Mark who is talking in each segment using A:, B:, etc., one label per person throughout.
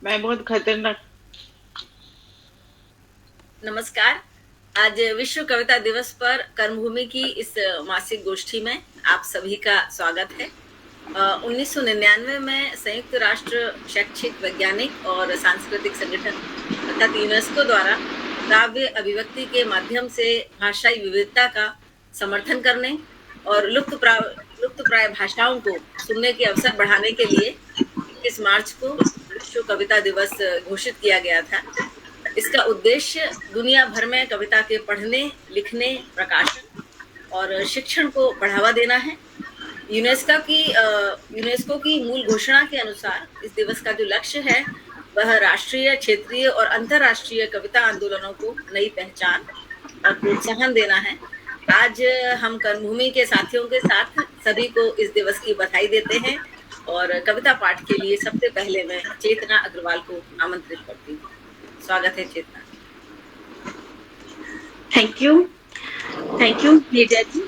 A: मैं बहुत खतरनाक।
B: नमस्कार। आज विश्व कविता दिवस पर कर्मभूमि की इस मासिक गोष्ठी में आप सभी का स्वागत है। 1999 में संयुक्त राष्ट्र शैक्षिक, वैज्ञानिक और सांस्कृतिक संगठन अर्थात यूनेस्को द्वारा काव्य अभिव्यक्ति के माध्यम से भाषाई विविधता का समर्थन करने और लुप्त प्राय भाषाओं को सुनने के अवसर बढ़ाने के लिए 21 मार्च को विश्व कविता दिवस घोषित किया गया था। इसका उद्देश्य दुनिया भर में कविता के पढ़ने, लिखने, प्रकाशन और शिक्षण को बढ़ावा देना है। यूनेस्को की मूल घोषणा के अनुसार इस दिवस का जो लक्ष्य है वह राष्ट्रीय, क्षेत्रीय और अंतर्राष्ट्रीय कविता आंदोलनों को नई पहचान और प्रोत्साहन देना है। आज हम कर्मभूमि के साथियों के साथ सभी को इस दिवस की बधाई देते हैं और कविता पाठ के लिए सबसे पहले मैं चेतना अग्रवाल को आमंत्रित करती हूँ। स्वागत है चेतना।
C: थैंक यू नीरजा जी।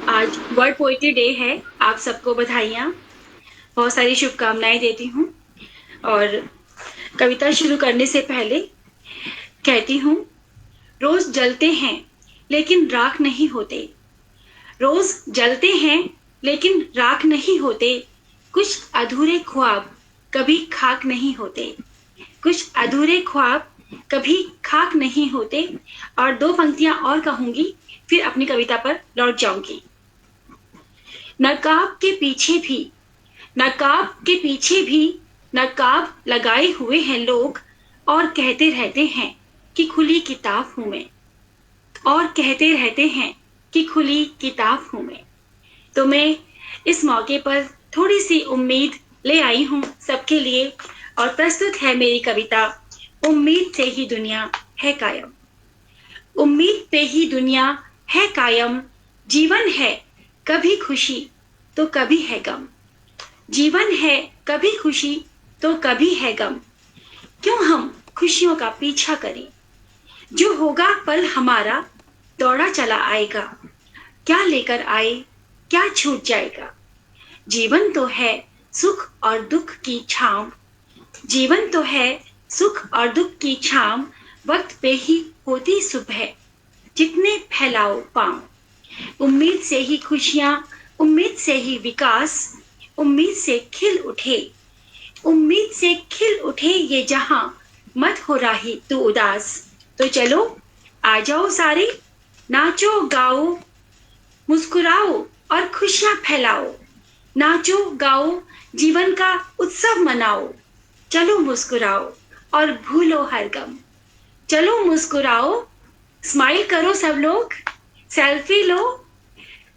C: आज वर्ल्ड पोएट्री डे है। आप सबको बधाइयाँ, बहुत सारी शुभकामनाएं देती हूँ। और कविता शुरू करने से पहले कहती हूँ, रोज जलते हैं लेकिन राख नहीं होते, रोज जलते हैं लेकिन राख नहीं होते, कुछ अधूरे ख्वाब कभी खाक नहीं होते, कुछ अधूरे ख्वाब कभी खाक नहीं होते। और 2 पंक्तियां और कहूंगी, फिर अपनी कविता पर लौट जाऊंगी। नकाब के पीछे भी नकाब लगाए हुए हैं लोग, और कहते रहते हैं कि खुली किताब हूं मैं, और कहते रहते हैं कि खुली किताब हूं मैं। तो मैं इस मौके पर थोड़ी सी उम्मीद ले आई हूं सबके लिए, और प्रस्तुत है मेरी कविता, उम्मीद से ही दुनिया है कायम। उम्मीद पे ही दुनिया है कायम, जीवन है कभी खुशी तो कभी है गम, जीवन है कभी खुशी तो कभी है गम। क्यों हम खुशियों का पीछा करें, जो होगा पल हमारा दौड़ा चला आएगा, क्या लेकर आए क्या छूट जाएगा। जीवन तो है सुख और दुख की छांव, जीवन तो है सुख और दुख की छांव, वक्त पे ही होती सुबह जितने फैलाओ पांव। उम्मीद से ही खुशियां, उम्मीद से ही विकास, उम्मीद से खिल उठे, उम्मीद से खिल उठे ये जहां, मत हो राही तू उदास। तो चलो आ जाओ सारे, नाचो गाओ मुस्कुराओ और खुशियां फैलाओ, नाचो गाओ जीवन का उत्सव मनाओ। चलो मुस्कुराओ और भूलो हर गम, चलो मुस्कुराओ, स्माइल करो सब लोग, सेल्फी लो,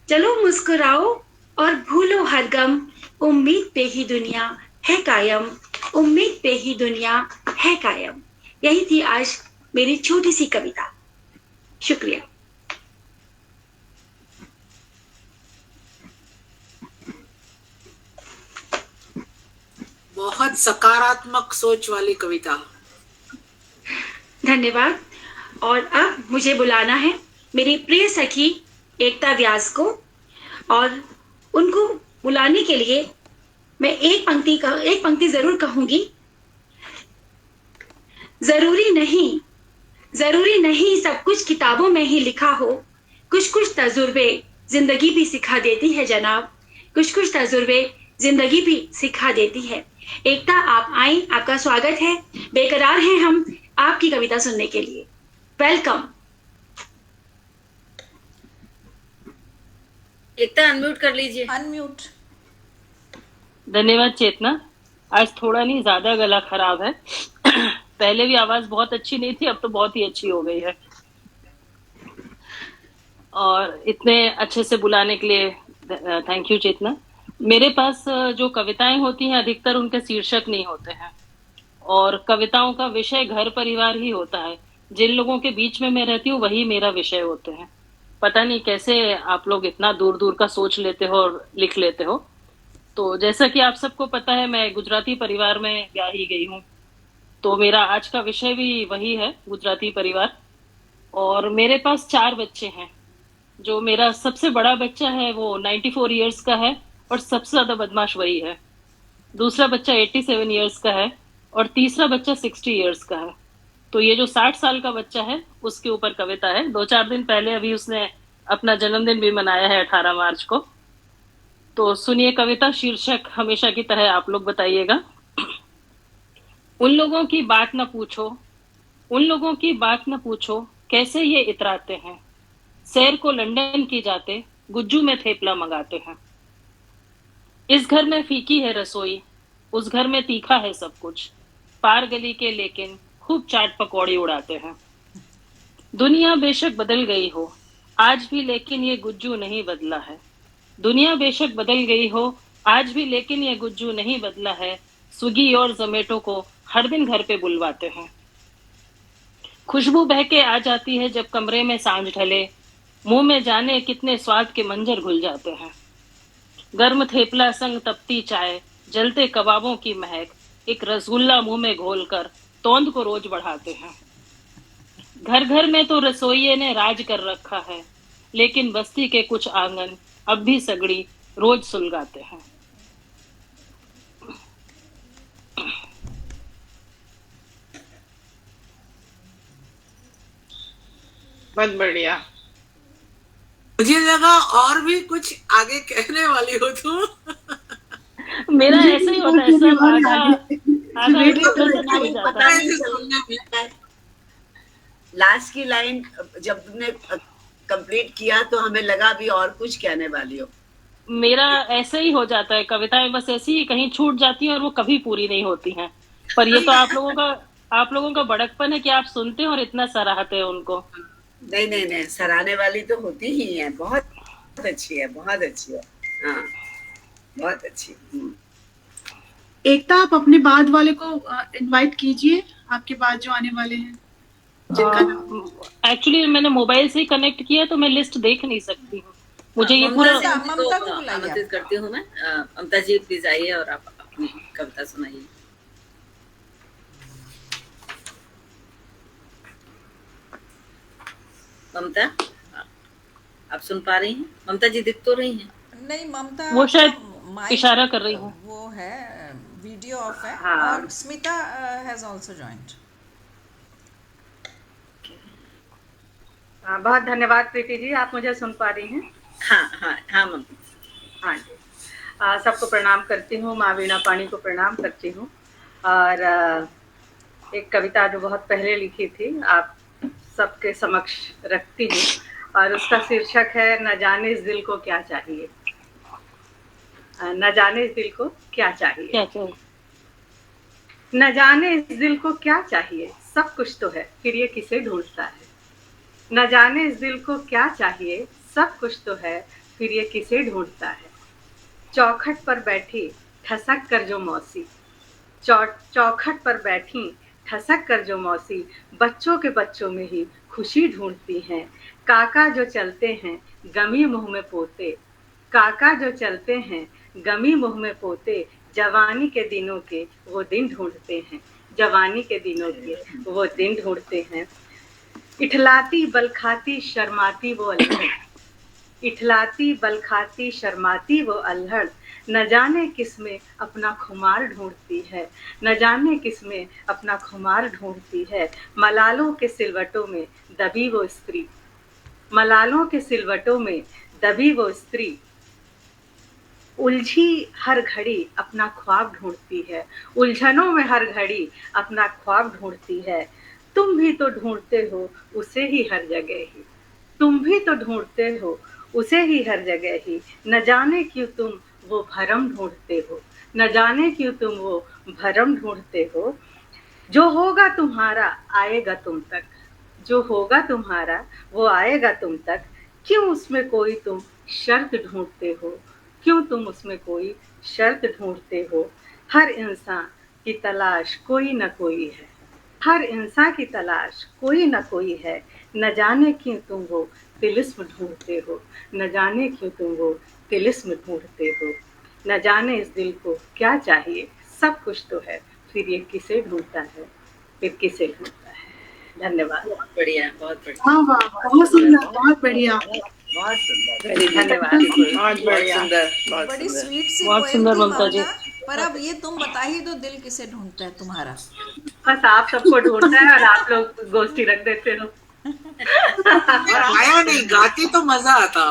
C: चलो मुस्कुराओ और भूलो हर गम। उम्मीद पे ही दुनिया है कायम, उम्मीद पे ही दुनिया है कायम। यही थी आज मेरी छोटी सी कविता। शुक्रिया।
D: बहुत सकारात्मक सोच वाली कविता।
C: धन्यवाद। और अब मुझे बुलाना है मेरी प्रिय सखी एकता व्यास को, और उनको बुलाने के लिए मैं एक पंक्ति जरूर कहूंगी। जरूरी नहीं सब कुछ किताबों में ही लिखा हो, कुछ कुछ तजुर्बे जिंदगी भी सिखा देती है जनाब, कुछ कुछ तजुर्बे जिंदगी भी सिखा देती है। एकता आप आए, आपका स्वागत है। बेकरार हैं हम आपकी कविता सुनने के लिए। वेलकम।
B: एकता अनम्यूट कर लीजिए।
E: अनम्यूट।
A: धन्यवाद चेतना। आज थोड़ा नहीं ज्यादा गला खराब है। पहले भी आवाज बहुत अच्छी नहीं थी, अब तो बहुत ही अच्छी हो गई है। और इतने अच्छे से बुलाने के लिए थैंक यू चेतना। मेरे पास जो कविताएं होती हैं अधिकतर उनके शीर्षक नहीं होते हैं, और कविताओं का विषय घर परिवार ही होता है। जिन लोगों के बीच में मैं रहती हूँ वही मेरा विषय होते हैं। पता नहीं कैसे आप लोग इतना दूर दूर का सोच लेते हो और लिख लेते हो। तो जैसा कि आप सबको पता है, मैं गुजराती परिवार में ब्याही गई हूँ, तो मेरा आज का विषय भी वही है, गुजराती परिवार। और मेरे पास 4 बच्चे हैं। जो मेरा सबसे बड़ा बच्चा है वो 94 इयर्स का है और सबसे ज्यादा बदमाश वही है। दूसरा बच्चा 87 इयर्स का है और तीसरा बच्चा 60 इयर्स का है। तो ये जो 60 साल का बच्चा है उसके ऊपर कविता है। 2-4 दिन पहले अभी उसने अपना जन्मदिन भी मनाया है 18 मार्च को। तो सुनिए कविता, शीर्षक हमेशा की तरह आप लोग बताइएगा। उन लोगों की बात न पूछो, उन लोगों की बात न पूछो, कैसे ये इतराते हैं। सैर को लंदन की जाते, गुज्जू में थेपला मंगाते हैं। इस घर में फीकी है रसोई, उस घर में तीखा है सब कुछ। पार गली के लेकिन खूब चाट पकौड़ी उड़ाते हैं। दुनिया बेशक बदल गई हो, आज भी लेकिन ये गुज्जू नहीं बदला है। दुनिया बेशक बदल गई हो, आज भी लेकिन ये गुज्जू नहीं बदला है। स्विगी और जोमेटो को हर दिन घर पे बुलवाते हैं। खुशबू बह के आ जाती है जब कमरे में सांझ ढले, मुंह में जाने कितने स्वाद के मंजर घुल जाते हैं। गर्म थेपला संग तपती चाय, जलते कबाबों की महक, एक रसगुल्ला मुंह में घोलकर तोंद को रोज बढ़ाते हैं। घर घर में तो रसोइये ने राज कर रखा है, लेकिन बस्ती के कुछ आंगन अब भी सगड़ी रोज सुलगाते हैं।
E: बहुत बढ़िया।
D: मुझे लगा और भी कुछ आगे कहने वाली हो तुम।
A: मेरा ऐसा ही होता है, सब आधा आधा हो जाता है।
D: ऐसे सुनने में
F: लास्ट की लाइन जब तुमने कंप्लीट किया तो हमें लगा भी और कुछ कहने वाली हो।
A: मेरा ऐसे ही हो जाता है, कविताएं बस ऐसी ही कहीं छूट जाती हैं और वो कभी पूरी नहीं होती हैं। पर ये तो आप लोगों का बड़कपन है कि आप सुनते हैं और इतना सराहते हैं उनको।
F: नहीं नहीं नहीं, सराहने वाली तो होती ही है। बहुत अच्छी है, बहुत अच्छी है। हाँ, बहुत अच्छी।
G: एकता, आप अपने बाद वाले को इनवाइट कीजिए, आपके बाद जो आने वाले हैं जिनका
A: एक्चुअली मैंने मोबाइल से ही कनेक्ट किया तो मैं लिस्ट देख नहीं सकती हूँ। मुझे ये पूरा
B: ममता को आमंत्रित करती हूँ मैं। ममता जी प्लीज आइए और आप अपनी कविता सुनाइए। ममता, आप सुन पा रही हैं? ममता जी दिख तो रही हैं?
H: नहीं, ममता
A: वो शायद इशारा कर रही हूँ।
H: वो है वीडियो ऑफ है।
B: हाँ।
H: और स्मिता हैज आल्सो जॉइंड।
I: बहुत धन्यवाद प्रीति जी, आप मुझे सुन पा रही हैं?
B: हाँ हाँ हाँ ममता।
I: हाँ जी, सबको प्रणाम करती हूँ, माँ वीणा पाणी को प्रणाम करती हूँ। और एक कविता जो बहुत पहले लिखी थी आप सबके समक्ष रखती हूँ, और उसका शीर्षक है न जाने इस दिल को क्या चाहिए। न जाने इस दिल को क्या चाहिए,
A: क्या चाहिए?
I: न जाने इस दिल को क्या चाहिए, सब कुछ तो है फिर ये किसे ढूंढता है। न जाने इस दिल को क्या चाहिए, सब कुछ तो है फिर ये किसे ढूंढता है। चौखट पर बैठी ठसक कर जो मौसी, चौखट पर बैठी ठसक कर जो मौसी, बच्चों के बच्चों में ही खुशी ढूंढती हैं। काका जो चलते हैं गमी मुंह में पोते, काका जो चलते हैं गमी मुंह में पोते, जवानी के दिनों के वो दिन ढूंढते हैं, जवानी के दिनों के वो दिन ढूंढते हैं। इठलाती बलखाती शर्माती वो अल्हड़, इठलाती बलखाती शर्माती वो अल्हड़, न जाने किसमें अपना खुमार ढूंढती है, न जाने किसमें अपना खुमार ढूंढती है। मलालों के सिलवटों में दबी वो स्त्री, मलालों के सिलवटों में दबी वो स्त्री, उलझी हर घड़ी अपना ख्वाब ढूंढती है, उलझनों में हर घड़ी अपना ख्वाब ढूंढती है। तुम भी तो ढूंढते हो उसे ही हर जगह ही, तुम भी तो ढूंढते हो उसे ही हर जगह ही, न जाने क्यों तुम वो भरम ढूंढते हो, न जाने क्यों तुम वो भरम ढूंढते हो। जो होगा तुम्हारा आएगा तुम तक, जो होगा तुम्हारा वो आएगा तुम तक, क्यों उसमें कोई तुम शर्त ढूंढते हो, क्यों तुम उसमें कोई शर्त ढूंढते हो। हर इंसान की तलाश कोई न कोई है, हर इंसान की तलाश कोई न कोई है, न जाने क्यों तुम वो तिलिस्म ढूंढते हो, न जाने क्यों तुम वो तिलिस्म ढूंढते हो। न जाने इस दिल को क्या चाहिए, सब कुछ तो है फिर ये किसे ढूंढता है, फिर किसे ढूंढता है। धन्यवाद।
B: बहुत बढ़िया, बहुत बढ़िया।
G: वाह वाह, बहुत सुंदर, बहुत बढ़िया,
F: बहुत सुंदर,
B: धन्यवाद।
E: बहुत बढ़िया,
H: बड़ी स्वीट सी
A: बहुत
H: पोएम
A: सुंदर
H: थी
A: ममता जी।
H: ममता। पर अब ये तुम बता ही दो, दिल किसे ढूंढता है तुम्हारा?
I: बस आप सबको ढूंढता है और आप लोग गोष्ठी रख देते हो।
D: और आया नहीं, गाती तो मजा आता,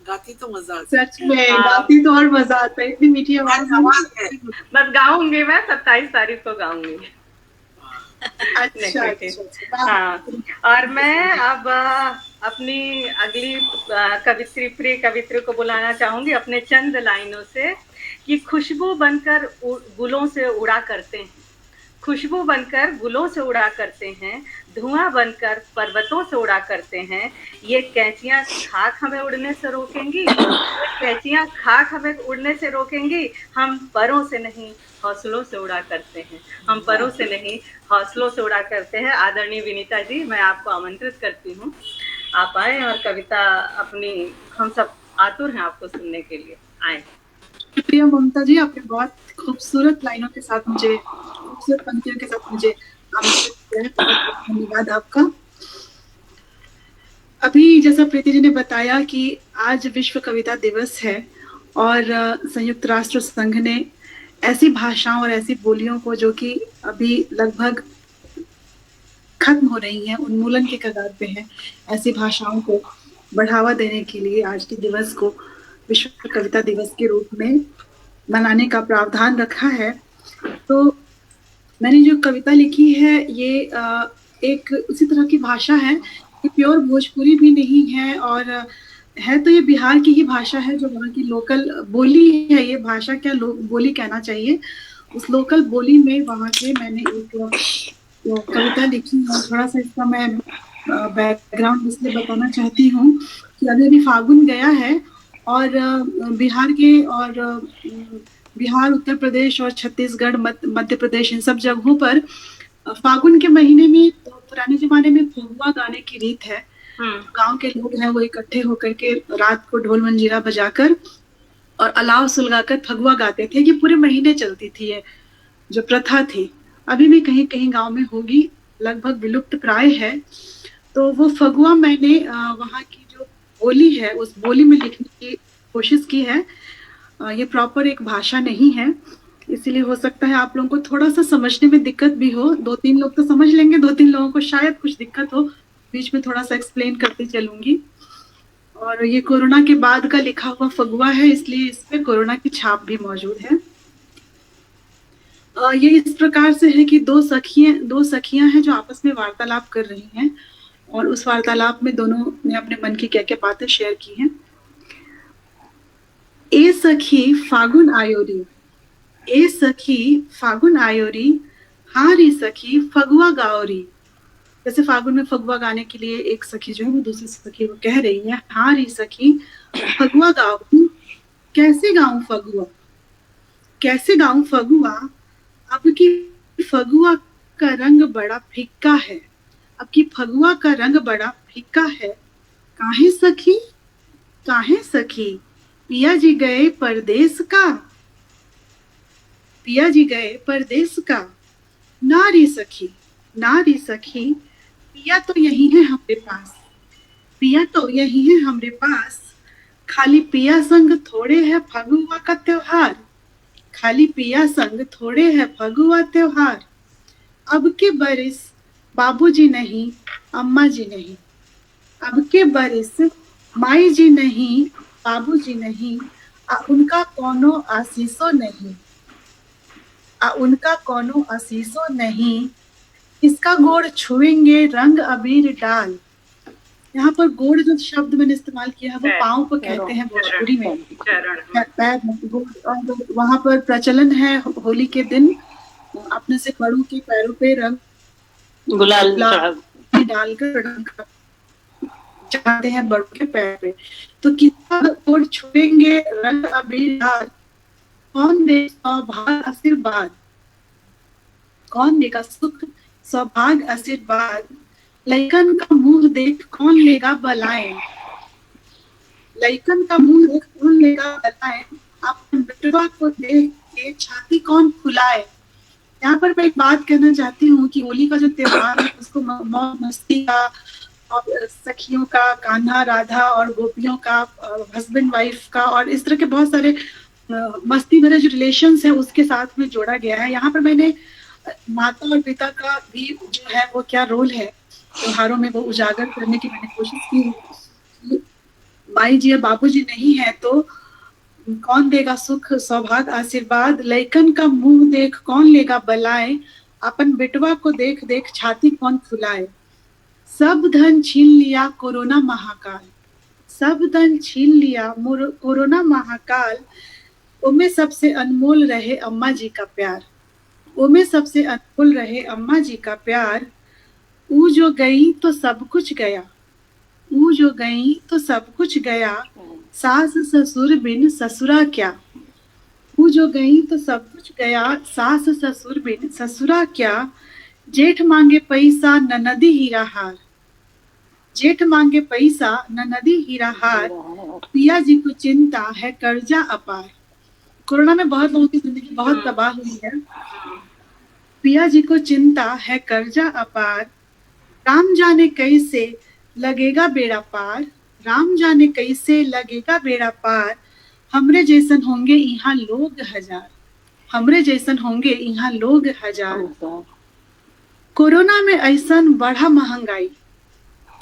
D: गाती तो मजा आता।
G: सच में गाती तो और मजा आता है, इतनी मीठी आवाज
D: है।
I: बस गाऊंगी मैं 27 तारीख को गाऊंगी।
G: अच्छा।
I: हाँ, और मैं अब अपनी अगली कवित्री, प्रिय कवित्री को बुलाना चाहूंगी अपने चंद लाइनों से कि खुशबू बनकर गुलों से उड़ा करते हैं, खुशबू बनकर गुलों से उड़ा करते हैं, धुआं बनकर पर्वतों से उड़ा करते हैं। ये कैंचियां खाक हमें उड़ने से रोकेंगी, कैंचियां खाक हमें उड़ने से रोकेंगी। हम परों से नहीं हौसलों से उड़ा करते हैं, हम परों से नहीं हौसलों से उड़ा करते हैं। आदरणीय विनीता जी, मैं आपको आमंत्रित करती हूँ, आप आए और कविता अपनी, हम सब आतुर हैं आपको सुनने के लिए, आए।
G: शुक्रिया ममता जी, आपने बहुत खूबसूरत लाइनों के साथ मुझे, खूबसूरत पंक्तियों के साथ मुझे आमंत्रित किया है। बहुत धन्यवाद आपका। अभी जैसा प्रीति जी ने बताया कि आज विश्व कविता दिवस है और संयुक्त राष्ट्र संघ ने ऐसी भाषाओं और ऐसी बोलियों को जो कि अभी लगभग खत्म हो रही हैं, उन्मूलन के कगार पे हैं, ऐसी भाषाओं को बढ़ावा देने के लिए आज के दिवस को विश्व कविता दिवस के रूप में मनाने का प्रावधान रखा है। तो मैंने जो कविता लिखी है ये एक उसी तरह की भाषा है, ये प्योर भोजपुरी भी नहीं है और है तो ये बिहार की ही भाषा है, जो वहाँ की लोकल बोली है। ये भाषा क्या बोली कहना चाहिए, उस लोकल बोली में वहाँ के मैंने एक कविता लिखी है। थोड़ा सा इसका मैं बैकग्राउंड इसलिए बताना चाहती हूँ कि अभी फागुन गया है और बिहार के और बिहार, उत्तर प्रदेश और छत्तीसगढ़, मध्य प्रदेश, इन सब जगहों पर फागुन के महीने में, तो पुराने जमाने में फगुआ गाने की रीत है। गांव के लोग हैं वो इकट्ठे होकर के रात को ढोल मंजीरा बजाकर और अलाव सुलगाकर फगुआ गाते थे। ये पूरे महीने चलती थी, ये जो प्रथा थी, अभी भी कहीं कहीं गांव में होगी, लगभग विलुप्त प्राय है। तो वो फगुआ मैंने वहाँ की जो बोली है उस बोली में लिखने की कोशिश की है। ये प्रॉपर एक भाषा नहीं है, इसीलिए हो सकता है आप लोगों को थोड़ा सा समझने में दिक्कत भी हो। 2-3 लोग तो समझ लेंगे, 2-3 लोगों को शायद कुछ दिक्कत हो, बीच में थोड़ा सा एक्सप्लेन करते चलूंगी। और ये कोरोना के बाद का लिखा हुआ फगुआ है, इसलिए इसमें कोरोना की छाप भी मौजूद है। ये इस प्रकार से है कि दो सखियां हैं जो आपस में वार्तालाप कर रही हैं और उस वार्तालाप में दोनों ने अपने मन की क्या बातें शेयर की हैं। ए सखी फागुन आयोरी, ए सखी फागुन आयोरी, हाँ री सखी फगुआ गाओरी। जैसे फागुन में फगुआ गाने के लिए एक सखी जो है वो दूसरी सखी को कह रही है, हाँ री सखी फगुआ गाओरी। कैसे गाऊं फगुआ, कैसे गाऊं फगुआ, अब की फगुआ का रंग बड़ा फीका है, अब की फगुआ का रंग बड़ा फीका है। काहे सखी, काहे सखी, पिया जी गए परदेस का, पिया जी गए परदेस का। नारी सखी, नारी सखी, पिया तो यही है हमरे पास, पिया तो यही है हमरे पास। खाली पिया संग थोड़े है फगुआ का त्योहार, खाली पिया संग थोड़े है फगुआ त्योहार। अब के बरिस बाबूजी नहीं, अम्मा जी नहीं, अब के बरिस माई जी नहीं, बाबूजी नहीं, उनका कोनो आशीषो नहीं, उनका कोनो आशीषो नहीं। इसका गोड़ छुएंगे रंग अबीर डाल। यहाँ पर गोड़ जो शब्द मैंने इस्तेमाल किया है वो पाँव को कहते हैं भोजपुरी में, पैर में। और वहाँ पर प्रचलन है होली के दिन अपने से बड़ों के पैरों पे रंग
A: गुलाल
G: डालकर चढ़ाते हैं बड़ों के पैर पे। तो कितना गोड़ छुएंगे रंग अबीर डाल, कौन दे सौभाग्य आशीर्वाद, कौन देगा सुख सौभाग्य आशीर्वाद। लइकन का मुंह देख कौन लेगा बलाएं, लइकन का मुंह देख कौन लेगा बलाएं। अपने बेटवा को देख के छाती कौन फुलाए। यहाँ पर मैं एक बात कहना चाहती हूँ कि होली का जो त्योहार है उसको मौज मस्ती का और सखियों का, कान्हा राधा और गोपियों का, हस्बैंड वाइफ का और इस तरह के बहुत सारे मस्ती भरे जो रिलेशंस है उसके साथ में जोड़ा गया है। यहाँ पर मैंने माता और पिता का भी जो है वो क्या रोल है त्योहारों में वो उजागर करने की मैंने कोशिश की है। माई जी और बाबू जी नहीं है तो कौन देगा सुख सौभाग्य आशीर्वाद, लैकन का मुंह देख कौन लेगा बलाए, अपन बेटवा को देख देख छाती कौन फुलाए। सब धन छीन लिया कोरोना महाकाल, सब धन छीन लिया कोरोना महाकाल, उनमें सबसे अनमोल रहे अम्मा जी का प्यार, उनमें सबसे अनमोल रहे अम्मा जी का प्यार। ऊ जो गई तो सब कुछ गया, ऊ जो गई तो सब कुछ गया, सास ससुर बिन ससुरा क्या। ऊ जो गई तो सब कुछ गया, सास ससुर बिन ससुरा क्या। जेठ मांगे पैसा ननदी हीरा हार, जेठ मांगे पैसा ननदी हीरा हार, पिया जी को चिंता है कर्जा अपार। कोरोना में बहुत लोगों की जिंदगी बहुत तबाह हुई है। पिया जी को चिंता है कर्जा अपार, राम जाने कैसे लगेगा बेड़ा पार, राम जाने कैसे लगेगा बेड़ा पार। हमरे जैसन होंगे यहाँ लोग हजार, हमरे जैसन होंगे यहाँ लोग हजार। कोरोना में ऐसन बढ़ा महंगाई,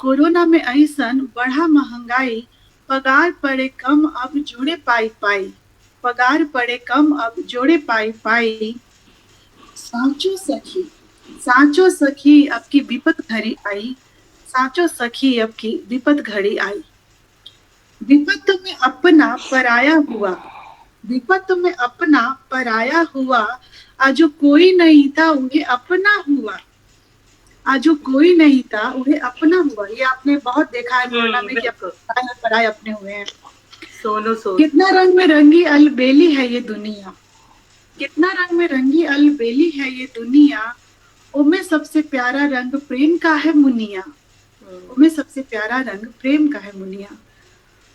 G: कोरोना में ऐसन बढ़ा महंगाई, पगार पड़े कम अब जोड़े पाई पाई, पगार पड़े कम अब जोड़े पाई पाई। साचो सखी, साचो सखी अब की विपत घड़ी आई, साचो सखी अब की विपत घड़ी आई। विपत में अपना पराया हुआ, विपत में अपना पराया हुआ, आजो कोई नहीं था उन्हें अपना हुआ, आजो कोई नहीं था उन्हें अपना हुआ। ये आपने बहुत देखा है कोरोना में कि पराए अपने हुए हैं।
I: सोनू सोनू
G: कितना रंग में रंगी अलबेली है ये दुनिया, कितना रंग में रंगी अलबेली है ये दुनिया। उनमें सबसे प्यारा रंग प्रेम का है मुनिया, उनमें सबसे प्यारा रंग प्रेम का है मुनिया।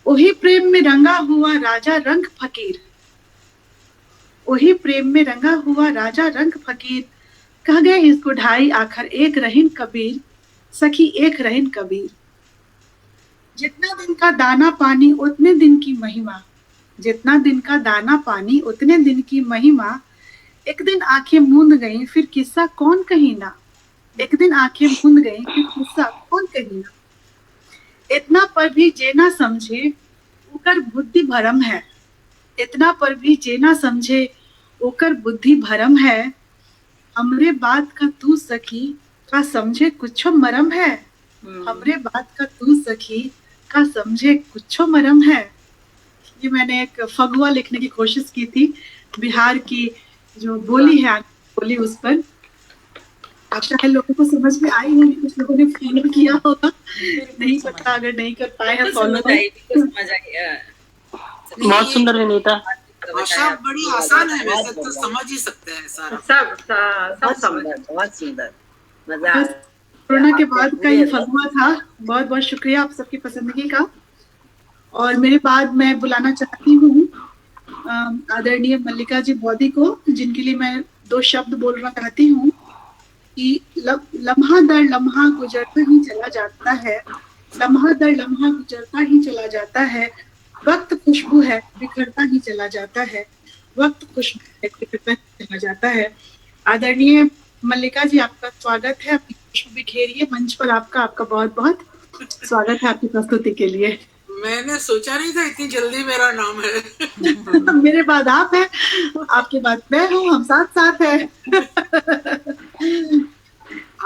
G: वही प्रेम में रंगा हुआ राजा रंग फकीर, वही प्रेम में रंगा हुआ राजा रंग फकीर। कह गए इसको ढाई आखर एक रहीन कबीर, सखी एक रहीन कबीर। जितना दिन का दाना पानी उतने दिन की महिमा, जितना दिन का दाना पानी उतने दिन की महिमा। एक दिन आंखें मूंद गई फिर किस्सा कौन कही ना, एक दिन आंखें मूंद गई फिर किस्सा कौन कही ना। इतना पर भी जे ना समझे ओकर बुद्धि भरम है, इतना पर भी जे ना समझे ओकर बुद्धि भरम है। हमरे बात का तू सखी का समझे कुछो मरम है, हमरे बात का तू सखी का समझे कुछो मरम है। ये मैंने एक फगुआ लिखने की कोशिश की थी, बिहार की जो बोली है बोली उस पर। आशा है लोगों को समझ में आई होगी, कुछ लोगों ने फॉलो किया होगा, नहीं पता अगर नहीं कर पाए हैं फॉलो।
A: बहुत सुंदर विनीता,
D: भाषा बड़ी आसान है, वैसे तो समझ ही सकते हैं सारा।
I: सब समझ।
F: बहुत सुंदर, मजा आया।
G: कोरोना के बाद का ये फगुआ था। बहुत बहुत शुक्रिया आप सबकी पसंदगी का। और मेरे बाद मैं बुलाना चाहती हूँ आदरणीय मल्लिका जी बौद्धी को, जिनके लिए मैं 2 शब्द बोलना चाहती हूँ कि लम्हा दर लम्हा गुजरता ही चला जाता है, लम्हा दर लम्हा गुजरता ही चला जाता है। वक्त खुशबू है बिखरता ही चला जाता है, वक्त खुशबू है बिखरता ही चला जाता है। आदरणीय मल्लिका जी आपका स्वागत है, अपनी खुशबू बिखेरिए मंच पर। आपका बहुत बहुत स्वागत है आपकी प्रस्तुति के लिए।
D: मैंने सोचा नहीं था इतनी जल्दी मेरा नाम है।
G: मेरे बाद आप है, आपके बाद मैं हूँ, हम साथ साथ है।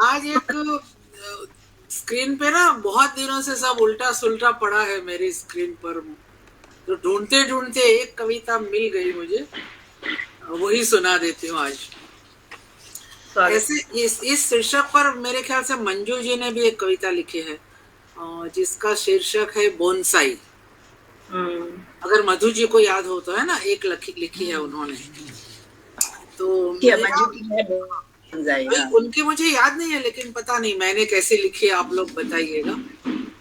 D: आज एक स्क्रीन पे ना बहुत दिनों से सब उल्टा सुल्टा पड़ा है मेरी स्क्रीन पर, तो ढूंढते ढूंढते एक कविता मिल गई मुझे, वही सुना देती हूँ आज। ऐसे इस शीर्षक पर मेरे ख्याल से मंजू जी ने भी एक कविता लिखी है जिसका शीर्षक है बोनसाई। अगर मधु जी को याद हो तो, है ना, एक लिखी है उन्होंने। तो उनकी मुझे याद नहीं है, लेकिन पता नहीं मैंने कैसे लिखी, आप लोग बताइएगा।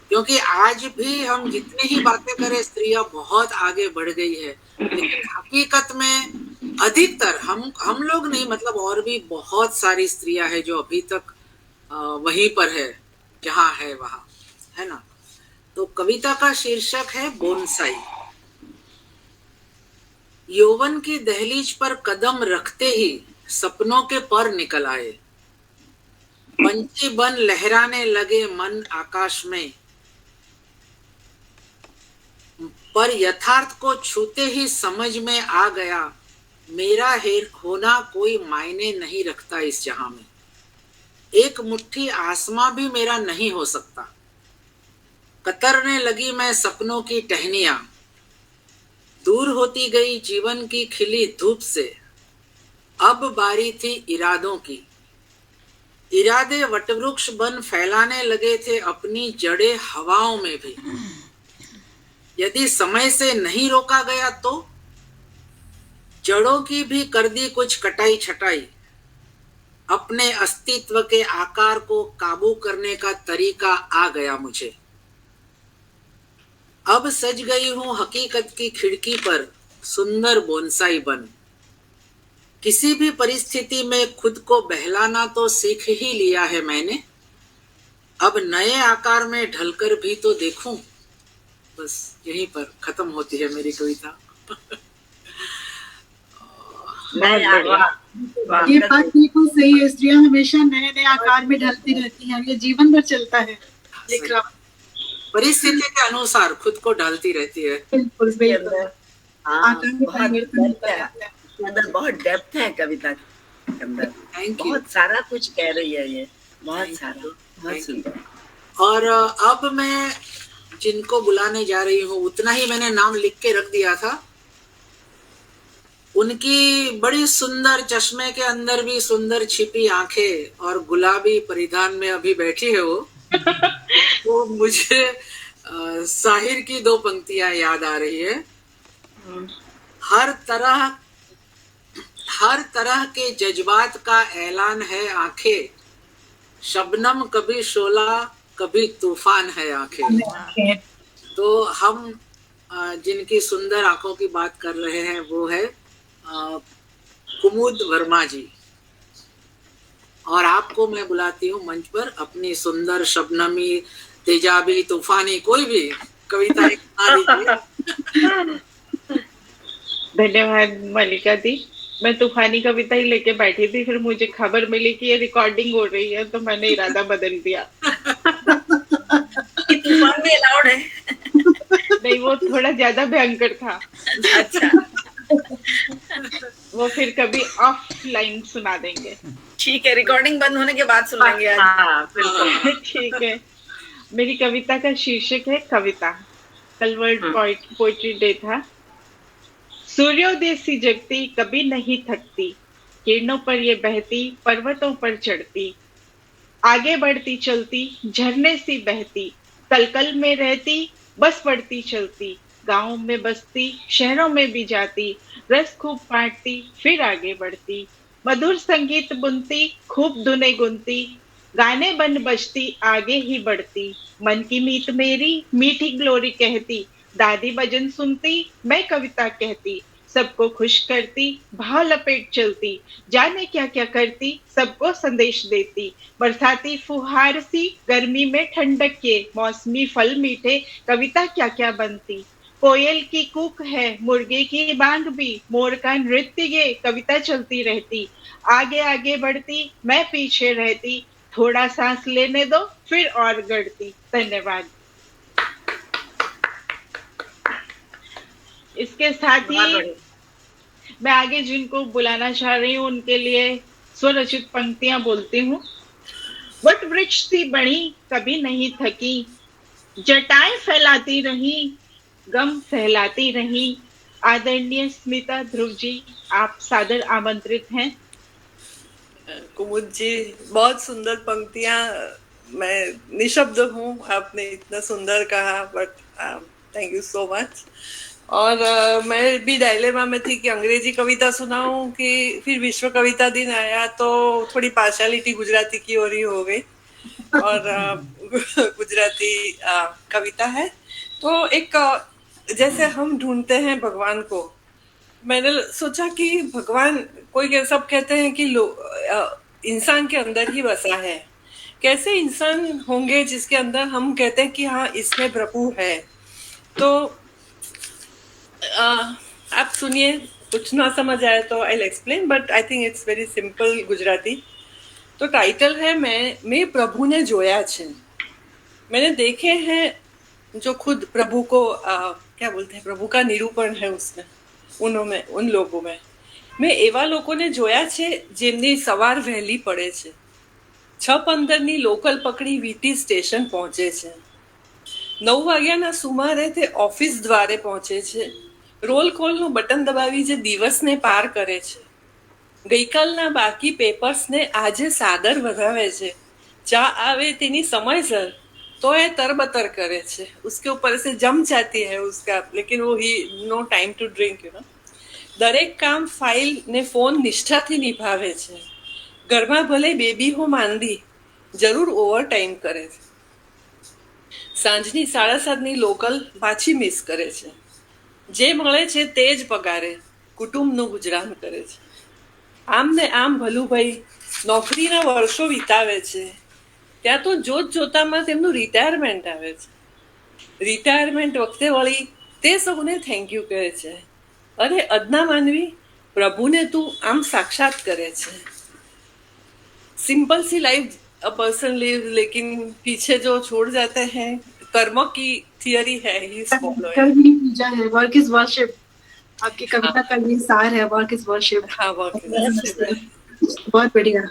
D: क्योंकि आज भी हम जितनी ही बातें करें, स्त्रियां बहुत आगे बढ़ गई है, लेकिन हकीकत में अधिकतर हम लोग नहीं, मतलब और भी बहुत सारी स्त्रियां हैं जो अभी तक वहीं पर है जहाँ है वहाँ, है ना। तो कविता का शीर्षक है बोनसाई। यौवन की दहलीज पर कदम रखते ही सपनों के पर निकल आए, पंछी बन लहराने लगे मन आकाश में, पर यथार्थ को छूते ही समझ में आ गया, मेरा होना कोई मायने नहीं रखता इस जहां में। एक मुट्ठी आसमां भी मेरा नहीं हो सकता। कतरने लगी मैं सपनों की टहनियां, दूर होती गई जीवन की खिली धूप से, अब बारी थी इरादों की। इरादे वटवृक्ष बन फैलाने लगे थे अपनी जड़ें हवाओं में भी। यदि समय से नहीं रोका गया तो जड़ों की भी कर दी कुछ कटाई छटाई। अपने अस्तित्व के आकार को काबू करने का तरीका आ गया मुझे। अब सज गई हूं हकीकत की खिड़की पर सुंदर बोनसाई बन। किसी भी परिस्थिति में खुद को बहलाना तो सीख ही लिया है मैंने। अब नए आकार में ढलकर भी तो देखूं। बस यहीं पर खत्म होती है मेरी कविता।
G: ये बात बिल्कुल सही है। स्त्रियां हमेशा नए नए आकार में ढलती रहती हैं, ये जीवन भर चलता है।
D: परिस्थिति के अनुसार खुद को ढालती रहती है।
G: बिल्कुल बिल्कुल।
F: बहुत डेप्थ है कविता के अंदर। बहुत सारा कुछ कह रही है ये, बहुत सारा, बहुत सुंदर।
D: और अब मैं जिनको बुलाने जा रही हूँ उतना ही मैंने नाम लिख के रख दिया था। उनकी बड़ी सुंदर, चश्मे के अंदर भी सुंदर छिपी आंखें और गुलाबी परिधान में अभी बैठी है वो। वो मुझे साहिर की दो पंक्तियां याद आ रही है। हर तरह के जज्बात का ऐलान है आंखें, शबनम कभी शोला कभी तूफान है आंखें। तो हम जिनकी सुंदर आंखों की बात कर रहे हैं वो है कुमुद वर्मा जी। और आपको मैं बुलाती हूँ मंच पर अपनी सुंदर शबनमी, तेजाबी, तूफानी कोई भी कविता
E: धन्यवाद मलिका दी। मैं तूफानी कविता ही लेके बैठी थी, फिर मुझे खबर मिली कि ये रिकॉर्डिंग हो रही है तो मैंने इरादा बदल दिया।
B: तूफान भी अलाउड है?
E: नहीं, वो थोड़ा ज्यादा भयंकर था।
B: अच्छा।
E: वो फिर कभी ऑफलाइन सुना देंगे।
B: ठीक है, रिकॉर्डिंग बंद होने के बाद सुनाएंगे आज।
E: ठीक है। मेरी कविता का शीर्षक है कविता। कल वर्ल्ड पोइट्री डे था। सूर्योदय सी जगती कभी नहीं थकती, किरणों पर ये बहती पर्वतों पर चढ़ती, आगे बढ़ती चलती झरने सी बहती, कलकल में रहती बस पड़ती चलती, गाँव में बसती शहरों में भी जाती, रस खूब बांटती फिर आगे बढ़ती, मधुर संगीत बुनती खूब धुने गुनती, गाने बन बजती आगे ही बढ़ती, मन की मीत मेरी मीठी ग्लोरी कहती, दादी भजन सुनती मैं कविता कहती, सबको खुश करती भाव लपेट चलती, जाने क्या क्या करती सबको संदेश देती, बरसाती फुहार सी गर्मी में ठंडक के, मौसमी फल मीठे कविता क्या क्या बनती, कोयल की कूक है मुर्गे की बांग भी, मोर का नृत्य ये कविता चलती रहती, आगे आगे बढ़ती मैं पीछे रहती, थोड़ा सांस लेने दो फिर और गढ़ती। धन्यवाद। इसके साथ ही मैं आगे जिनको बुलाना चाह रही हूँ उनके लिए स्वरचित पंक्तियां बोलती हूँ। वट वृक्ष सी बढ़ी कभी नहीं थकी, जटाएं फैलाती रही गम फैलाती रही। आदरणीय स्मिता ध्रुव जी, आप सादर आमंत्रित हैं।
J: कुमुद जी, बहुत सुंदर पंक्तियां, मैं निशब्द हूँ, आपने इतना सुंदर कहा, but thank you so much. और मैं भी डायलेमा में थी कि अंग्रेजी कविता सुनाऊं कि फिर विश्व कविता दिन आया तो थोड़ी पार्शलिटी गुजराती की ओर ही हो गई, और गुजराती कविता है तो एक जैसे हम ढूंढते हैं भगवान को, मैंने सोचा कि भगवान कोई सब कहते हैं कि इंसान के अंदर ही बसा है, कैसे इंसान होंगे जिसके अंदर हम कहते हैं कि हाँ इसमें प्रभु है। तो आप सुनिए कुछ ना समझ आए तो I explain, but I think it's very simple Gujarati. तो टाइटल है मैं प्रभु ने जोया छे। मैंने देखे हैं जो खुद प्रभु को क्या बोलते हैं, प्रभु का निरूपण है उसमें, उन लोगों में मैं एवा लोकोने जोया छे जेमनी सवार वहेली पड़े छे, 6:15 લોકલ પકડી વીટી સ્ટેશન પહોંચે છે, 9 વાગ્યાના સુમારે તે ઓફિસ દ્વારે પહોંચે છે, રોલ કોલનું બટન દબાવી જે દિવસને પાર કરે છે, ગઈકાલના બાકી પેપર્સને આજે સાદર વધાવે છે, ચા આવે તેની સમયસર तो ये तरबतर करे छे, उसके ऊपर से जम जाती है उसका, लेकिन वो ही no time to drink, you know. दरेक काम फाइल ने फोन निष्ठाथी निभावे छे, घरमां भले बेबी हो मांदी जरूर ओवर टाइम करे छे, सांजनी 7:30 લોકલ पाछी मिस करे छे, जे मळे छे ते ज पगारे कुटुंबનું गुजरान करे छे। आम ने आम भलुभाई नौकरीना वर्षो वितावे छे, ત્યાં તો જોતામાં તેમનું રિટાયરમેન્ટ આવે છે, રિટાયરમેન્ટ વખતે વળી તે સૌને થેન્ક યુ કહે છે, અરે અદના માનવી પ્રભુને તું આમ સાક્ષાત કરે છે। सिंपल सी लाइफ अ पर्सन लिव, लेकिन पीछे जो छोड़ जाते हैं कर्म की थियरी है, ही इज फॉलोइंग।
G: कर्म ही पूजा है, वर्क इज वर्शिप। आपकी कविता का ये सार है, वर्क इज वर्शिप।
J: हाँ, वर्क इज वर्शिप।
G: बहुत बढ़िया,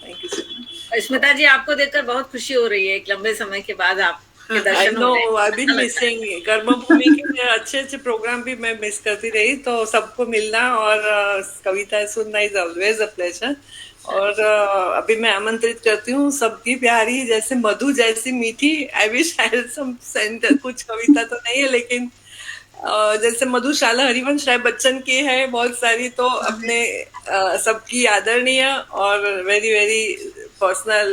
J: thank you so much.
B: Smita ji, आपको देखकर बहुत खुशी हो रही है, एक लंबे समय के बाद आपके दर्शन हो रहे हैं।
J: आई बीन मिसिंग कर्मभूमि के अच्छे प्रोग्राम भी मैं मिस करती रही, तो सबको मिलना और कविता सुनना इज ऑलवेज अ प्लेजर। और अभी मैं आमंत्रित करती हूँ सबकी प्यारी जैसे मधु जैसी मीठी, I wish I had some center, कुछ कविता तो नहीं है लेकिन जैसे मधुशाला हरिवंश राय बच्चन की है बहुत सारी, तो अपने सबकी आदरणीय और वेरी वेरी पर्सनल,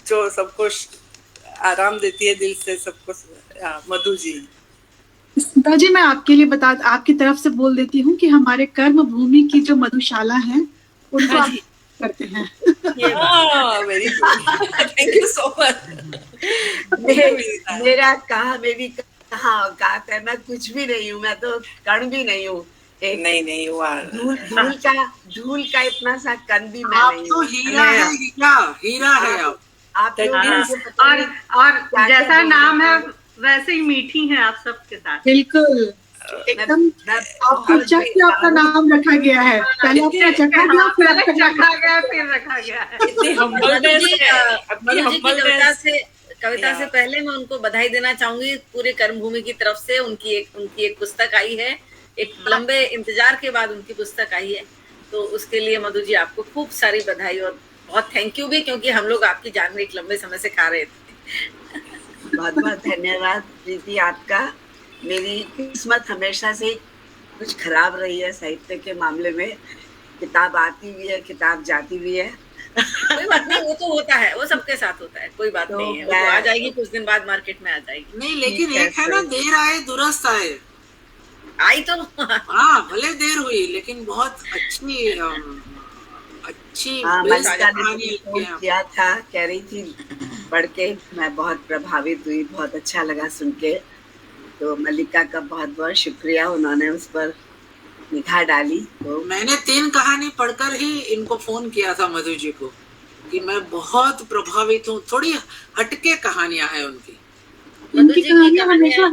J: जो सबको आराम देती है दिल से सबको, मधु जी।
G: स्मिता जी, मैं आपकी तरफ से बोल देती हूँ कि हमारे कर्म भूमि की जो मधुशाला है उनको आप करते हैं।
J: Very good, thank you so much.
F: मेरा कहा, मेरी कहा औकात है, मैं कुछ भी नहीं हूँ, मैं तो कण भी नहीं हूँ,
J: नहीं हुआ,
F: धूल का इतना सा कण भी मैं
D: आप
F: नहीं
D: तो
F: हूँ।
D: हीरा है, हीरा है
F: आप
I: और जैसा नाम है वैसे ही मीठी है आप सबके साथ।
G: बिल्कुल, एकदम आपको चख के आपका नाम रखा गया है, पहले आपका चखा गया, फिर आपका
I: चखा गया, फिर रखा गया है।
J: इतनी
B: कविता से पहले मैं उनको बधाई देना चाहूंगी पूरे कर्मभूमि की तरफ से। उनकी एक पुस्तक आई है, एक लंबे इंतजार के बाद उनकी पुस्तक आई है, तो उसके लिए मधु जी आपको खूब सारी बधाई और बहुत थैंक यू भी, क्योंकि हम लोग आपकी जान एक लंबे समय से खा रहे थे।
F: बहुत बहुत धन्यवाद प्रीति आपका। मेरी किस्मत हमेशा से कुछ खराब रही है साहित्य के मामले में, किताब आती भी है, किताब जाती भी है।
B: कोई बात नहीं, वो तो होता है, वो सबके साथ होता है, कोई बात
F: तो
B: नहीं है, वो आ जाएगी कुछ दिन बाद, मार्केट में आ जाएगी।
D: नहीं, लेकिन एक है ना, देर आए दुरुस्त आए,
B: आई तो
D: हाँ भले देर हुई लेकिन बहुत अच्छी
F: मलिका ने फोन किया था, कह रही थी पढ़ के मैं बहुत प्रभावित हुई, बहुत अच्छा लगा सुन के, तो मलिका का बहुत बहुत शुक्रिया, उन्होंने उस पर निगाह डाली। तो
D: मैंने 3 कहानी पढ़कर ही इनको फोन किया था मधु जी को कि मैं बहुत प्रभावित हूँ। थोड़ी हटके कहानियां हैं उनकी,
G: उनकी कहानियां हमेशा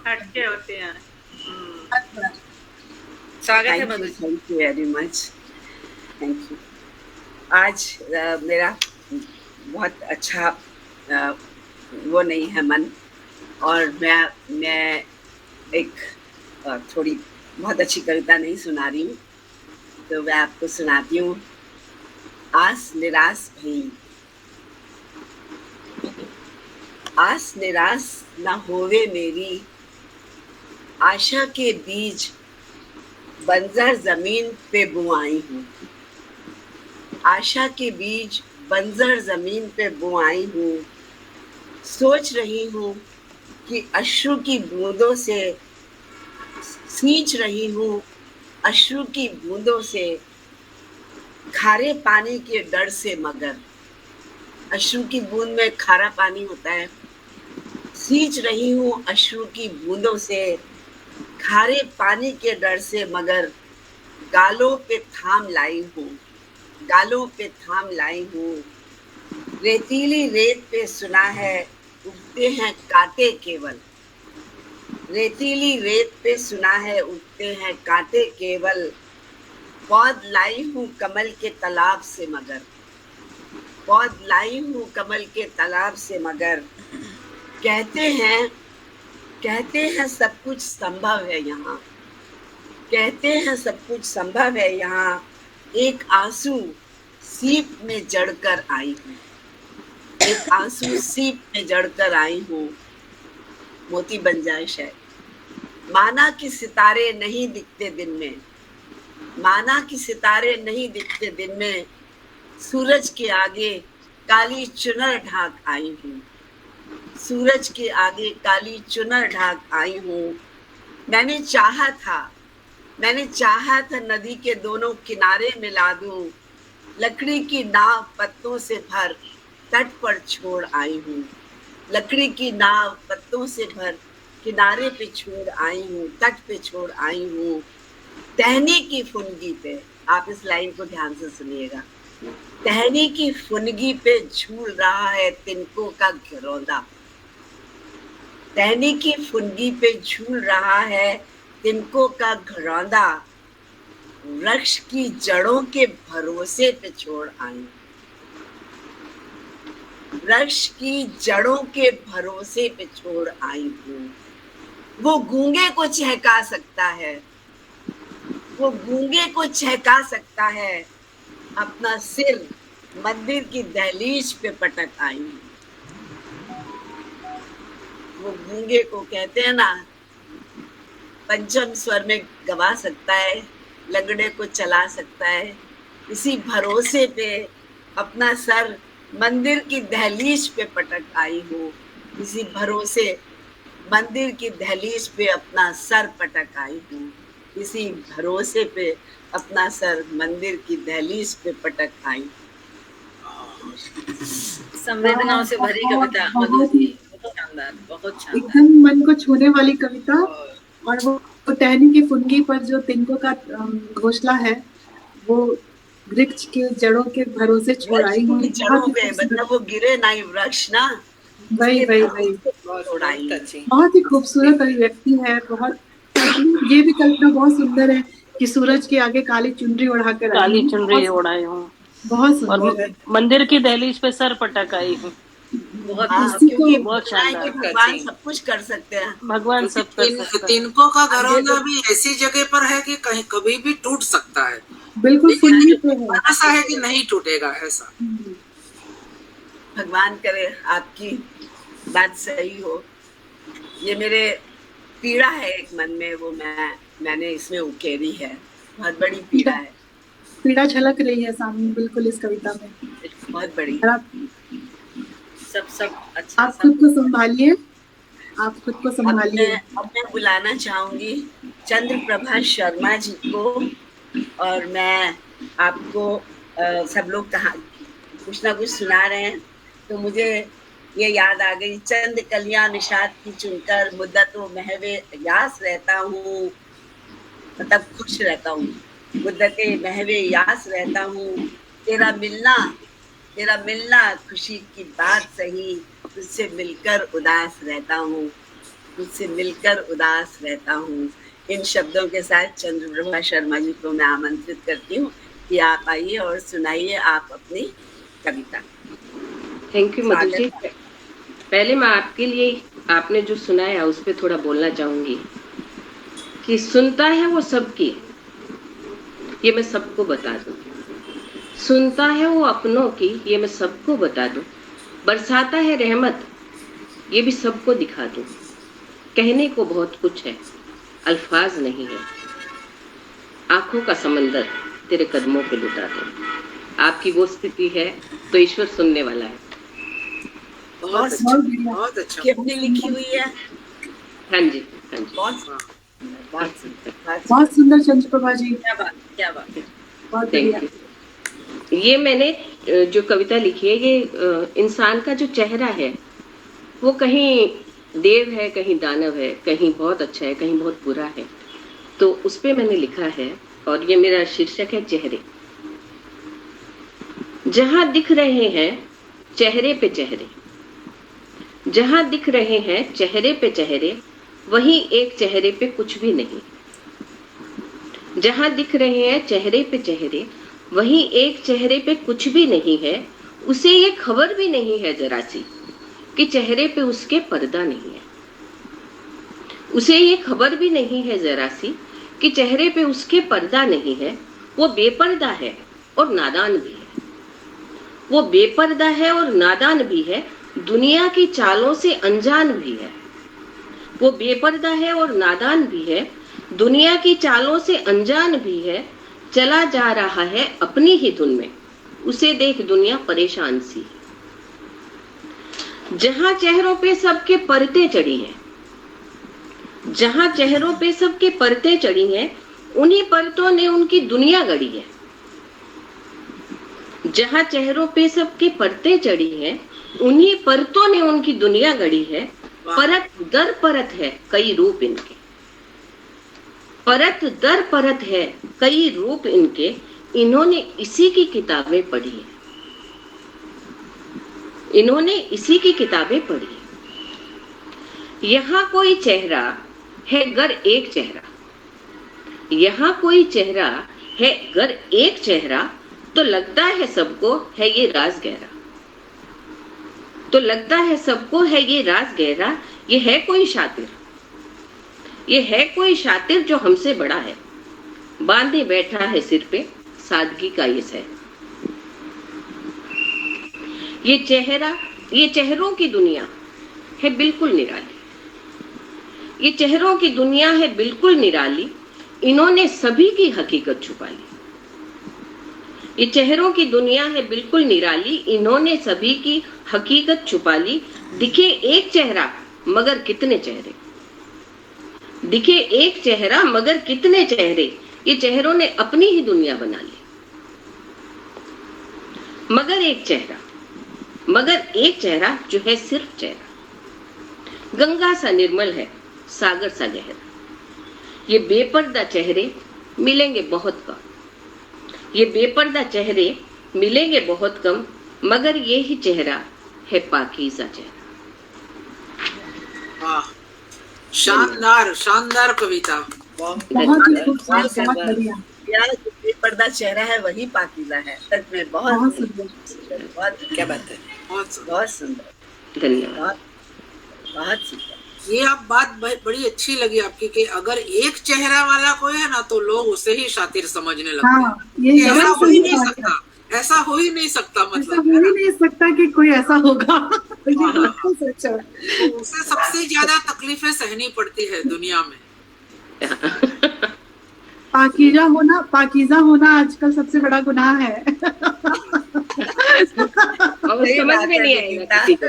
I: हटके होते हैं।
B: स्वागत है Madhu ji.
F: Thank you very much, thank you. आज मेरा बहुत अच्छा वो नहीं है मन, और मैं एक थोड़ी बहुत अच्छी कविता नहीं सुना रही हूँ, तो मैं आपको सुनाती हूँ। आस निराश भई, आस निराश न होवे मेरी, आशा के बीज बंजर जमीन पे बुआई हूँ, आशा के बीज बंजर जमीन पे बुआई हूँ, सोच रही हूँ कि अश्रु की बूंदों से सींच रही हूँ, अश्रु की बूंदों से खारे पानी के डर से, मगर अश्रु की बूंद में खारा पानी होता है। सींच रही हूँ अश्रु की बूंदों से खारे पानी के डर से, मगर गालों पे थाम लाई हूँ, गालों पे थाम लाई हूँ। रेतीली रेत पे सुना है उगते हैं कांटे केवल, रेतीली रेत पे सुना है उगते हैं कांटे केवल। पौध लाई हूँ कमल के तालाब से मगर, पौध लाई हूँ कमल के तालाब से मगर। कहते हैं सब कुछ संभव है यहाँ, कहते हैं सब कुछ संभव है यहाँ। एक आंसू सीप में जड़कर आई हूँ, एक आंसू सीप में जड़कर आई हूँ। मोती बन जाए शायद। माना कि सितारे नहीं दिखते दिन में, माना कि सितारे नहीं दिखते दिन में। सूरज के आगे काली चुनर ढाक आई हूँ, सूरज के आगे काली चुनर ढाक आई हूँ। मैंने चाहा था नदी के दोनों किनारे मिला दूं। लकड़ी की नाव पत्तों से भर तट पर छोड़ आई हूँ, लकड़ी की नाव पत्तों से भर किनारे पे छोड़ आई हूँ, तट पे छोड़ आई हूँ। टहनी की फुनगी पे, आप इस लाइन को ध्यान से सुनिएगा। टहनी की फुनगी पे झूल रहा है तिनकों का घरौंदा, टहनी की फुनगी पे झूल रहा है तिनकों का घरौंदा। वृक्ष की जड़ों के भरोसे पे छोड़ आई, वृक्ष की जड़ों के भरोसे पे छोड़ आई हूँ। वो गूंगे को चहका सकता है, वो गूंगे को चहका सकता है। अपना सिर मंदिर की दहलीज पे पटक आई हूँ। वो गूंगे को कहते हैं ना, पंचम स्वर में गवा सकता है, लंगड़े को चला सकता है। इसी भरोसे पे अपना सर मंदिर की दहलीज पे पटक आई हूँ, इसी भरोसे मंदिर की दहलीज पे अपना सर पटक आई हूँ, इसी भरोसे पे अपना सर मंदिर की दहलीज पे पटक आई।
B: संवेदनाओं से भरी कविता मधु जी, बहुत शानदार, बहुत शानदार,
G: एकदम मन को छूने वाली कविता। और वो टहनी की फुनगी पर जो तिनकों का घोंसला है, वो वृक्ष के जड़ों के भरोसे छोड़ाई हुई,
F: मतलब वो गिरे नहीं वृक्ष ना,
G: वही बहुत ही खूबसूरत अभिव्यक्ति है। बहुत ये भी कल्पना बहुत सुंदर है कि सूरज के आगे काली चुनरी ओढ़ाकर,
A: काली चुनरी ओढ़ाई हूँ,
G: बहुत सुंदर है।
A: मंदिर की दहलीज पे सर पटक आई हूँ।
F: बहुत शानदार। भगवान सब कुछ कर सकते हैं,
A: भगवान सब कर सकते हैं।
D: तिनकों का घरौंदा भी ऐसी जगह पर है कि कहीं कभी भी टूट सकता है,
G: बिल्कुल
D: ऐसा है कि नहीं टूटेगा ऐसा।
F: भगवान करे आपकी बात सही हो। ये मेरे पीड़ा है एक मन में, वो मैंने इसमें उकेरी है, बहुत बड़ी पीड़ा है।
G: पीड़ा झलक रही है सामने बिल्कुल इस कविता में,
F: बहुत बड़ी। सब अच्छा।
G: आप खुद को संभालिए, आप खुद को संभालिए।
F: अब मैं बुलाना चाहूंगी चंद्र प्रभा शर्मा जी को, और मैं आपको सब लोग कहा कुछ ना कुछ सुना रहे हैं तो मुझे ये याद आ गई। चंद कलियां निशात की चुनकर मुद्दतों महवे यास रहता हूँ, मतलब खुश रहता हूँ, मुद्दते महवे यास रहता हूँ। तेरा मिलना खुशी की बात सही, तुझसे मिलकर उदास रहता हूँ, तुझसे मिलकर उदास रहता हूँ। इन शब्दों के साथ चंद्रप्रभा शर्मा जी को मैं आमंत्रित करती हूँ कि आप आइए और सुनाइए आप अपनी कविता।
K: Thank you Madhu ji. पहले मैं आपके लिए आपने जो सुनाया उस पर थोड़ा बोलना चाहूंगी कि सुनता है वो सबकी, ये मैं सबको बता दूं। सुनता है वो अपनों की, ये मैं सबको बता दूं। बरसाता है रहमत, ये भी सबको दिखा दूं। कहने को बहुत कुछ है, अल्फाज नहीं है। आंखों का समंदर तेरे कदमों पे लुटा दूं। आपकी वो स्थिति है तो ईश्वर सुनने वाला है।
F: बहुत अच्छा। कितनी लिखी हुई है?
K: हाँ जी, हाँ जी।
G: बहुत सुंदर चंद्रप्रभा जी,
F: क्या बात है।
G: बहुत बढ़िया।
K: ये मैंने जो कविता लिखी है, ये इंसान का जो चेहरा है वो कहीं देव है, कहीं दानव है, कहीं बहुत अच्छा है, कहीं बहुत बुरा है। तो उस पे मैंने लिखा है और ये मेरा शीर्षक है चेहरे। जहां दिख रहे हैं चेहरे पे चेहरे, जहां दिख रहे हैं चेहरे पे चेहरे, वहीं एक चेहरे पे कुछ भी नहीं। जहां दिख रहे हैं चेहरे पे चेहरे, वहीं एक चेहरे पे कुछ भी नहीं है। उसे ये खबर भी नहीं है जरा सी कि चेहरे पे उसके पर्दा नहीं है। उसे ये खबर भी नहीं है जरा सी कि चेहरे पे उसके पर्दा नहीं है। वो बेपर्दा है और नादान भी है। वो बेपर्दा है और नादान भी है, दुनिया की चालों से अनजान भी है। वो बेपर्दा है और नादान भी है, दुनिया की चालों से अनजान भी है। चला जा रहा है अपनी ही धुन में, उसे देख दुनिया परेशान सी। जहां चेहरों पे सबके परतें चढ़ी हैं, जहां चेहरों पे सबके परतें चढ़ी हैं, उन्हीं परतों ने उनकी दुनिया गढ़ी है। जहां चेहरों पे सबके परतें चढ़ी हैं, उन्हीं परतों ने उनकी दुनिया गढ़ी है। परत दर परत है कई रूप इनके, परत दर परत है कई रूप इनके, इन्होंने इसी की किताबें पढ़ी है। इन्होंने इसी की किताबें पढ़ी है। यहाँ कोई चेहरा है गर एक चेहरा, यहाँ कोई चेहरा है गर एक चेहरा, तो लगता है सबको है ये राज गहरा। तो लगता है सबको है ये राज गहरा। ये है कोई शातिर, ये है कोई शातिर जो हमसे बड़ा है, बांधे बैठा है सिर पे सादगी का ये सह। ये चेहरा, ये चेहरों की दुनिया है बिल्कुल निराली। ये चेहरों की दुनिया है बिल्कुल निराली, इन्होंने सभी की हकीकत छुपा ली। ये चेहरों की दुनिया है बिल्कुल निराली, इन्होंने सभी की हकीकत छुपा ली। दिखे एक चेहरा मगर कितने चेहरे, दिखे एक चेहरा मगर कितने चेहरे, ये चेहरों ने अपनी ही दुनिया बना ली। मगर एक चेहरा, मगर एक चेहरा जो है सिर्फ चेहरा। गंगा सा निर्मल है, सागर सा गहरा। ये बेपर्दा चेहरे मिलेंगे बहुत कम, ये बेपर्दा चेहरे मिलेंगे बहुत कम, मगर ये ही चेहरा है पाकीज़ा चेहरा।
D: वाह, शानदार शानदार कविता।
G: बहुत ही खूबसूरत, बहुत बढ़िया।
F: यार जो बेपर्दा चेहरा है वही पाकीज़ा है, सच में बहुत सुंदर। बहुत
D: क्या बात है, बहुत
F: सुंदर।
K: धन्यवाद।
F: बहुत सुंदर।
D: ये आप बात बड़ी अच्छी लगी आपकी कि अगर एक चेहरा वाला कोई है ना तो लोग उसे ही शातिर समझने लगते हैं।
G: हाँ, ये
D: ऐसा हो ही नहीं सकता, ऐसा हो ही नहीं सकता,
G: ऐसा
D: मतलब
G: हो ही नहीं सकता कि कोई ऐसा होगा। ये
D: हाँ,
G: बिल्कुल सच है।
D: तो उसे सबसे ज्यादा तकलीफें सहनी पड़ती है दुनिया में।
G: पाकीज़ा होना आजकल सबसे बड़ा गुनाह है।
K: और समझ में नहीं आएगा किसी को।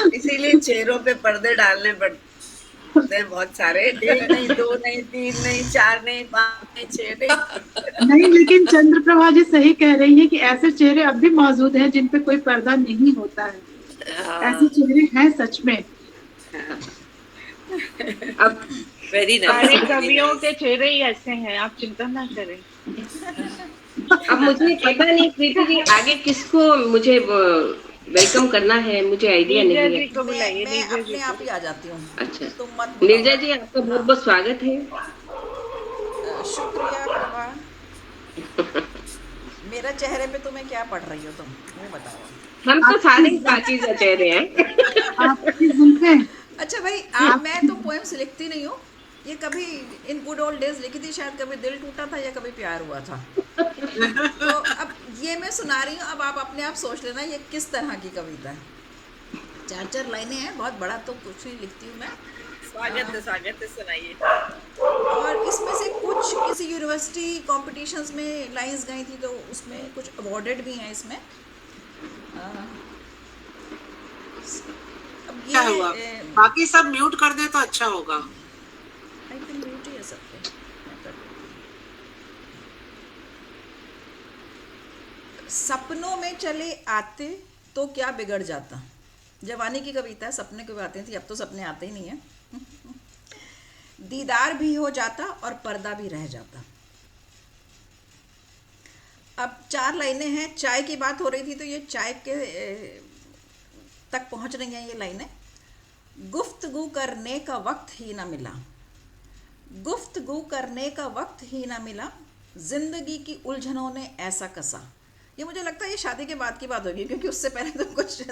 F: इसीलिए चेहरों पे पर्दे डालने पड़ते हैं बहुत सारे। एक नहीं, दो नहीं, तीन नहीं, चार नहीं, पांच नहीं, छह नहीं।
G: नहीं, लेकिन चंद्रप्रभा जी सही कह रही है कि ऐसे चेहरे अब भी मौजूद हैं जिन पे कोई पर्दा नहीं होता है। ऐसे चेहरे हैं सच में।
K: अब
E: सारे कवियों के चेहरे ही ऐसे हैं, आप चिंता ना करें।
K: अब मुझे पता नहीं प्रीति जी आगे किसको मुझे वेलकम करना है, मुझे आइडिया नहीं है।
H: मैं अपने आप ही आ जाती हूँ।
K: अच्छा,
H: तुम मत
K: निर्जा जी आपका बहुत बहुत स्वागत है।
H: शुक्रिया प्रभा। मेरा चेहरे पे तुम्हें क्या पढ़ रही हो तुम, वो बताओ।
K: हम तो सारे ही पाकीज़ा चेहरे हैं।
G: आपकी जुल्फें।
H: अच्छा भाई, मैं तो पोएम्स लिखती नहीं हूँ। ये कभी इन गुड ओल्ड डेज लिखी थी शायद, कभी दिल टूटा था या कभी प्यार हुआ था। तो अब ये मैं सुना रही हूँ, अब आप अपने आप सोच लेना ये किस तरह की कविता है। 4-4 लाइनें हैं, बहुत बड़ा तो कुछ नहीं लिखती हूँ मैं।
B: स्वागत है, सुनाइए।
H: और इसमें से कुछ किसी यूनिवर्सिटी कॉम्पिटिशन्स में लाइंस गई थी, तो उसमें कुछ अवॉर्डेड भी हैं इसमें। अब
D: क्या हुआ, बाकी सब म्यूट कर दे तो अच्छा होगा।
H: आई थिंक म्यूट ही है सबके। सपनों में चले आते तो क्या बिगड़ जाता। जवानी की कविता है, सपने कब आते थी, अब तो सपने आते ही नहीं है। दीदार भी हो जाता और पर्दा भी रह जाता। अब 4 लाइनें हैं। चाय की बात हो रही थी तो ये चाय के तक पहुंच रही हैं ये लाइनें। गुफ्तगू करने का वक्त ही ना मिला, गुफ्तगू करने का वक्त ही ना मिला, जिंदगी की उलझनों ने ऐसा कसा। ये मुझे लगता है ये शादी के बाद की बात होगी, क्योंकि उससे पहले तो कुछ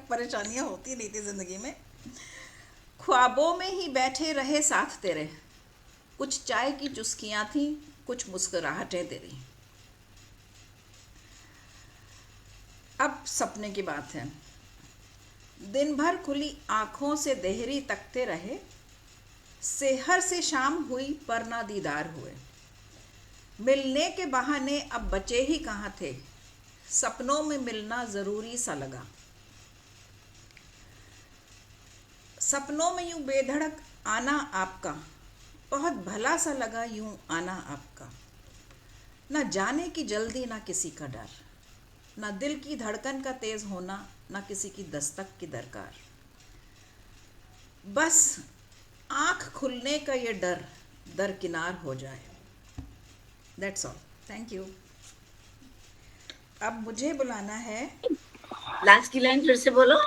H: परेशानियां होती नहीं थी जिंदगी में। ख्वाबों में ही बैठे रहे साथ तेरे, कुछ चाय की चुस्कियां थी, कुछ मुस्कुराहटें तेरी। अब सपने की बात है। दिन भर खुली आंखों से देहरी तकते रहे, सेहर से शाम हुई पर ना दीदार हुए। मिलने के बहाने अब बचे ही कहाँ थे, सपनों में मिलना जरूरी सा लगा। सपनों में यूं बेधड़क आना आपका, बहुत भला सा लगा यूं आना आपका। न जाने की जल्दी ना किसी का डर, ना दिल की धड़कन का तेज होना, ना किसी की दस्तक की दरकार। बस आंख खुलने का ये डर दरकिनार हो जाए। That's all, thank you. अब मुझे बुलाना है।
F: लास्ट की लाइन फिर से बोलो।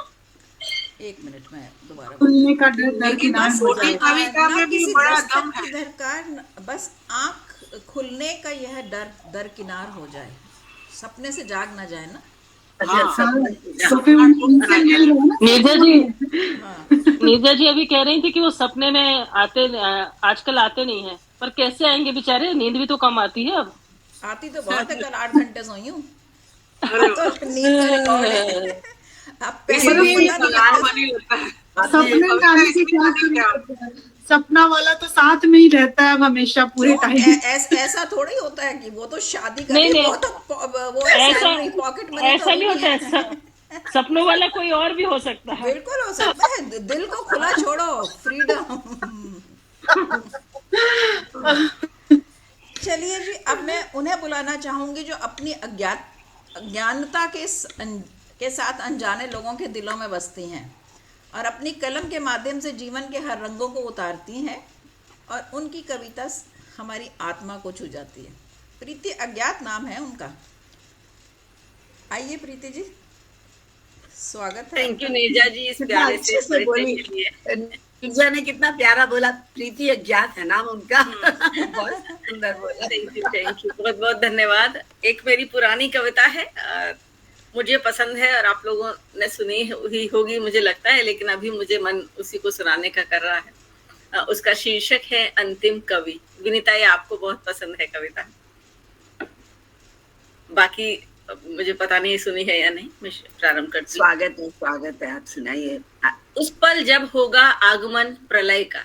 H: 1 मिनट में दोबारा
G: खुलने का डर दरकिनार हो जाए।
D: कविता
H: ना
D: में भी
H: किसी
D: बड़ा
H: दस्तक
D: दम
H: की दरकार, बस आंख खुलने का यह डर दरकिनार हो जाए। सपने से जाग ना जाए ना।
G: तो फिर उनसे मिल रहे हो ना।
A: नीरजा जी अभी कह रही थी कि वो सपने में आजकल आते नहीं हैं, पर कैसे आएंगे बेचारे, नींद भी तो कम आती है अब।
H: आती तो बहुत है, कल 8 घंटे सोई हूँ। तो नींद का रिकॉर्ड है। अब पहले
G: सपने में आने से क्या करें? सपना वाला तो साथ में ही रहता है अब हमेशा पूरे टाइम।
H: ऐसा थोड़ा ही होता है कि वो तो शादी
A: नहीं,
H: करे,
A: नहीं,
H: वो तो वो
A: ऐसा
H: पॉकेट मनी
A: ऐसा नहीं होता है। सपनों वाला कोई और भी हो सकता है।
H: बिल्कुल हो सकता है। दिल को खुला छोड़ो, फ्रीडम। चलिए जी, अब मैं उन्हें बुलाना चाहूंगी जो अपनी अज्ञानता के साथ अनजाने लोगों के दिलों में बसती हैं और अपनी कलम के माध्यम से जीवन के हर रंगों को उतारती हैं, और उनकी कविता हमारी आत्मा को छू जाती है। प्रीति अज्ञात नाम है उनका। आइए प्रीति जी, स्वागत है।
B: थैंक यू नीरजा जी इस प्यारे से बोली के लिए।
F: नीरजा ने कितना प्यारा बोला, प्रीति अज्ञात है नाम उनका। बहुत सुंदर बोला।
B: थैंक यू, बहुत बहुत धन्यवाद। एक मेरी पुरानी कविता है, मुझे पसंद है और आप लोगों ने सुनी ही होगी मुझे लगता है, लेकिन अभी मुझे मन उसी को सुनाने का कर रहा है। उसका शीर्षक है अंतिम कवि। विनीता, ये आपको बहुत पसंद है कविता, बाकी मुझे पता नहीं सुनी है या नहीं। मैं प्रारंभ करती हूँ।
F: स्वागत है, आप सुनाइए।
B: उस पल जब होगा आगमन प्रलय का,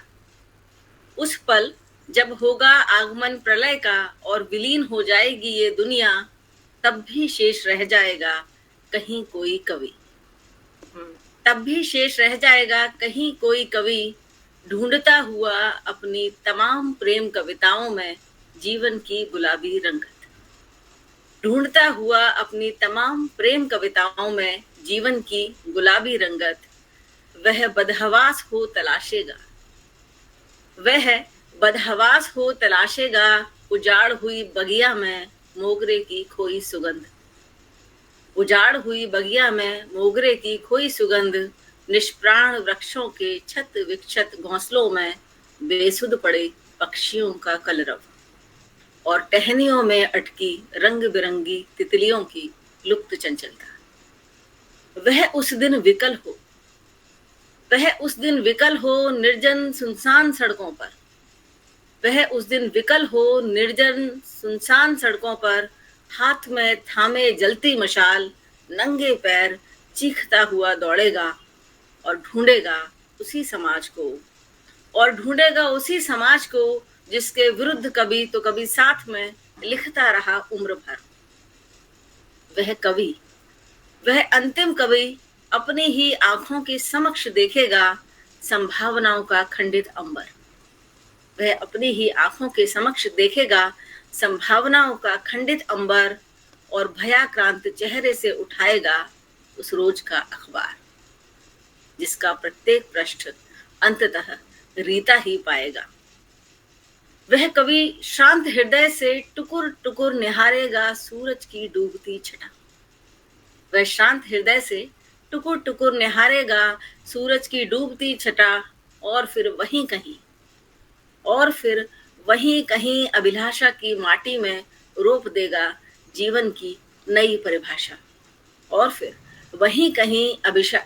B: उस पल जब होगा आगमन प्रलय का और विलीन हो जाएगी ये दुनिया, तब भी शेष रह जाएगा कहीं कोई कवि, तब भी शेष रह जाएगा कहीं कोई कवि, ढूंढता हुआ अपनी तमाम प्रेम कविताओं में जीवन की गुलाबी रंगत, ढूंढता हुआ अपनी तमाम प्रेम कविताओं में जीवन की गुलाबी रंगत। वह बदहवास हो तलाशेगा, वह बदहवास हो तलाशेगा, उजाड़ हुई बगिया में मोगरे की खोई सुगंध, उजाड़ हुई बगिया में मोगरे की खोई सुगंध, निष्प्राण वृक्षों के छत विक्षत घोंसलों में बेसुध पड़े पक्षियों का कलरव और टहनियों में अटकी रंग बिरंगी तितलियों की लुप्त चंचलता। वह उस दिन विकल हो, वह उस दिन विकल हो निर्जन सुनसान सड़कों पर, वह उस दिन विकल हो निर्जन सुनसान सड़कों पर, हाथ में थामे जलती मशाल, नंगे पैर चीखता हुआ दौड़ेगा और ढूंढेगा उसी समाज को, और ढूंढेगा उसी समाज को जिसके विरुद्ध कभी तो कभी साथ में लिखता रहा उम्र भर। वह कवि, वह अंतिम कवि अपनी ही आंखों के समक्ष देखेगा संभावनाओं का खंडित अंबर, वह अपनी ही आंखों के समक्ष देखेगा संभावनाओं का खंडित अंबर और भयाक्रांत चेहरे से उठाएगा उस रोज का अखबार, जिसका प्रत्येक पृष्ठ अंततः रीता ही पाएगा। वह कवि शांत हृदय से टुकुर टुकुर निहारेगा सूरज की डूबती छटा। वह शांत हृदय से टुकुर टुकुर निहारेगा सूरज की डूबती छटा, और फिर वहीं कहीं अभिलाषा की माटी में रोप देगा जीवन की नई परिभाषा। और फिर वहीं कहीं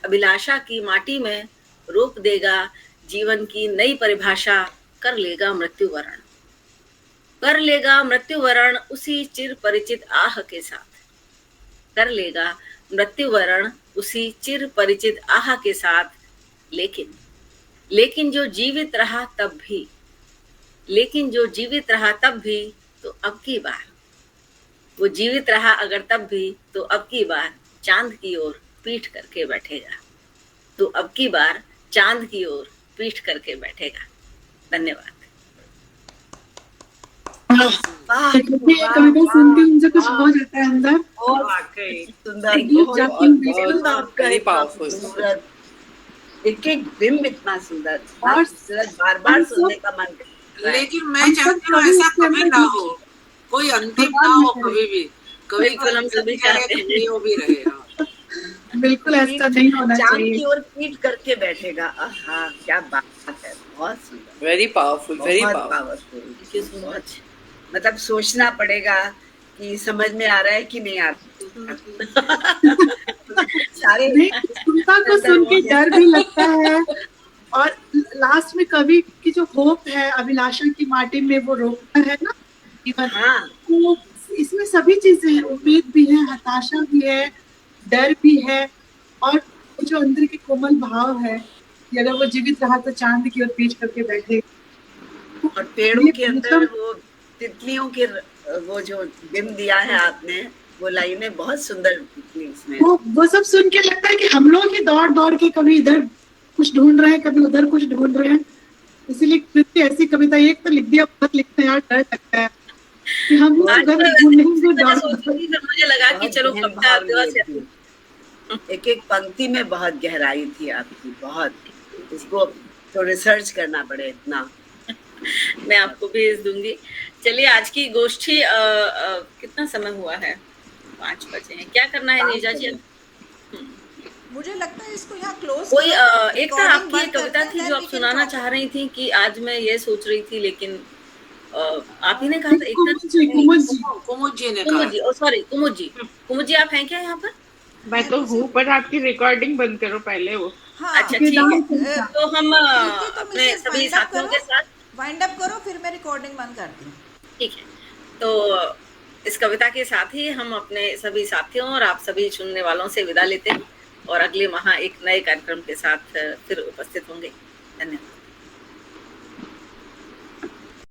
B: अभिलाषा की माटी में रोप देगा जीवन की नई परिभाषा। कर लेगा मृत्यु वरण उसी चिर परिचित आह के साथ। कर लेगा मृत्यु वरण उसी चिर परिचित आह के साथ। लेकिन जो जीवित रहा तब भी तो अब की बार, वो जीवित रहा अगर तब भी तो अब की बार चांद की ओर पीठ करके बैठेगा। तो अब की बार चांद की ओर पीठ करके बैठेगा। धन्यवाद।
G: कविता सुनते ही मुझे कुछ हो जाता है अंदर।
F: सुंदर, एक एक बिंब इतना सुंदर, बार बार सुनने का मन करता है।
D: लेकिन मैं चाहती हूँ ऐसा कभी ना हो, कोई अंतिम ना हो कभी भी। कभी
B: हम सभी चाहते हैं
D: वो भी रहेगा।
G: बिल्कुल ऐसा नहीं होना
F: चांद
G: चाहिए।
F: की ओर पीठ करके बैठेगा। हाँ, क्या बात है, बहुत सुंदर,
J: वेरी पावरफुल, वेरी
F: पावरफुल। मतलब सोचना पड़ेगा कि समझ में आ रहा है कि नहीं आ रहा। सारे
G: सुनता को सुन के डर भी लगता है, और लास्ट में कवि की जो होप है, अभिलाषा की माटी में वो रोकता है ना जीवन।
F: हाँ।
G: तो इसमें सभी चीजें हैं, उम्मीद भी है, हताशा भी है, डर भी है, और जो अंदर के कोमल भाव है कि अगर वो जीवित रहा तो चांद की ओर पीठ करके बैठे।
F: और पेड़ों के अंदर वो तितलियों के वो जो बिंब दिया है आपने, वो लाइनें बहुत सुंदर निकली इसमें।
G: वो सब सुन के लगता है कि हम लोग ही दौड़ दौड़ के कभी इधर कुछ ढूंढ रहे हैं, कभी उधर कुछ ढूंढ रहे हैं। इसीलिए ऐसी कविता एक तो लिख दिया, बहुत लिखते हैं यार, डर लगता है कि हम
B: मुझे लगा कि चलो कविता दिवस।
F: एक एक पंक्ति में बहुत गहराई थी आपकी, बहुत। इसको तो रिसर्च करना पड़े इतना।
B: मैं आपको भी इस दूंगी। चलिए, आज की गोष्ठी कितना समय हुआ है? 5 बजे हैं। क्या करना है नीरजा जी?
H: मुझे लगता है इसको यहाँ क्लोज।
B: कोई एक तो आपकी एक कविता थी जो आप सुनाना चाह रही थी कि आज मैं ये सोच रही थी, लेकिन आप ही ने कहा था। कुमुद जी आप हैं क्या यहाँ पर?
E: मैं तो हूँ, पर आपकी रिकॉर्डिंग बंद करो पहले वो।
H: हाँ,
B: अच्छा ठीक है, तो हम अपने सभी साथियों के साथ
H: वाइंड अप करो, फिर मैं रिकॉर्डिंग बंद करती हूँ।
B: ठीक है, तो इस कविता के साथ ही हम अपने सभी साथियों और आप सभी सुनने वालों से विदा लेते हैं, और अगले माह एक नए कार्यक्रम के साथ फिर उपस्थित होंगे। धन्यवाद।